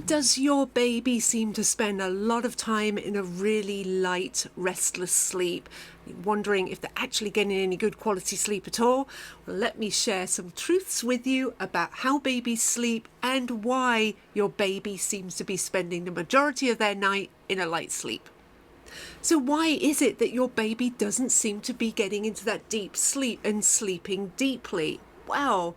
Does your baby seem to spend a lot of time in a really light, restless sleep? You're wondering if they're actually getting any good quality sleep at all? Well, let me share some truths with you about how babies sleep and why your baby seems to be spending the majority of their night in a light sleep. So why is it that your baby doesn't seem to be getting into that deep sleep and sleeping deeply? Well,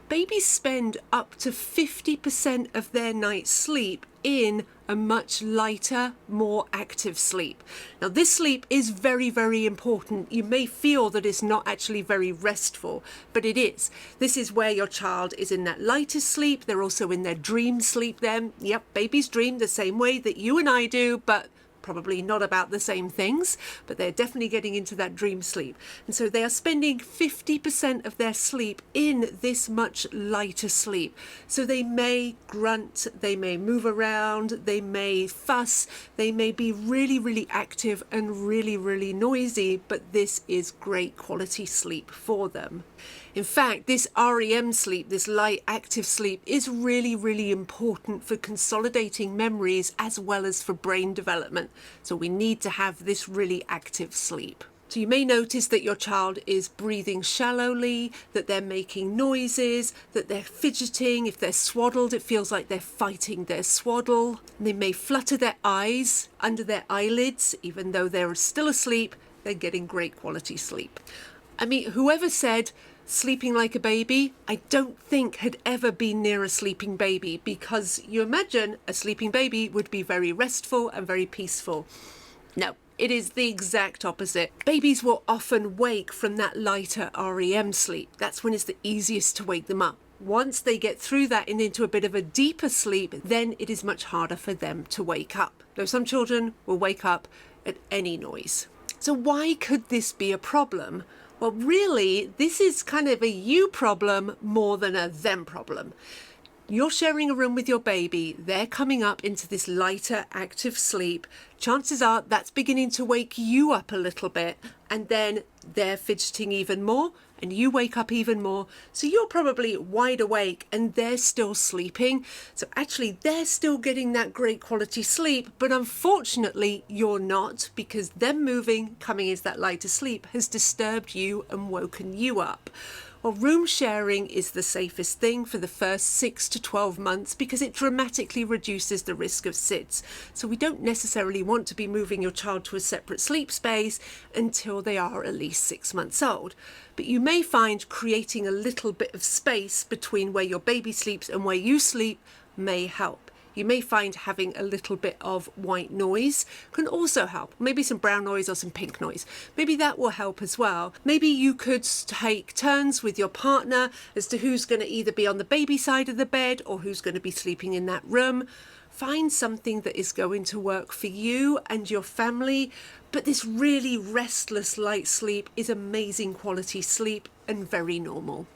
babies spend up to 50% of their night's sleep in a much lighter, more active sleep. Now, this sleep is very, very important. You may feel that it's not actually very restful, but it is. This is where your child is in that lighter sleep. They're also in their dream sleep then. Yep, babies dream the same way that you and I do, but probably not about the same things, but they're definitely getting into that dream sleep. And so they are spending 50% of their sleep in this much lighter sleep. So they may grunt, they may move around, they may fuss, they may be really, really active and really, really noisy, but this is great quality sleep for them. In fact, this REM sleep, this light active sleep, is really, really important for consolidating memories as well as for brain development. So we need to have this really active sleep. So you may notice that your child is breathing shallowly, that they're making noises, that they're fidgeting. If they're swaddled, it feels like they're fighting their swaddle. They may flutter their eyes under their eyelids, even though they're still asleep. They're getting great quality sleep. I mean, whoever said sleeping like a baby, I don't think had ever been near a sleeping baby, because you imagine a sleeping baby would be very restful and very peaceful. No, it is the exact opposite. Babies will often wake from that lighter REM sleep. That's when it's the easiest to wake them up. Once they get through that and into a bit of a deeper sleep, then it is much harder for them to wake up. Though some children will wake up at any noise. So why could this be a problem? Well, really, this is kind of a you problem more than a them problem. You're sharing a room with your baby, they're coming up into this lighter, active sleep. Chances are that's beginning to wake you up a little bit, and then they're fidgeting even more, and you wake up even more. So you're probably wide awake and they're still sleeping. So actually they're still getting that great quality sleep, but unfortunately you're not, because them moving, coming into that lighter sleep has disturbed you and woken you up. Well, room sharing is the safest thing for the first 6 to 12 months because it dramatically reduces the risk of SIDS. So we don't necessarily want to be moving your child to a separate sleep space until they are at least 6 months old. But you may find creating a little bit of space between where your baby sleeps and where you sleep may help. You may find having a little bit of white noise can also help. Maybe some brown noise or some pink noise. Maybe that will help as well. Maybe you could take turns with your partner as to who's going to either be on the baby side of the bed or who's going to be sleeping in that room. Find something that is going to work for you and your family. But this really restless light sleep is amazing quality sleep and very normal.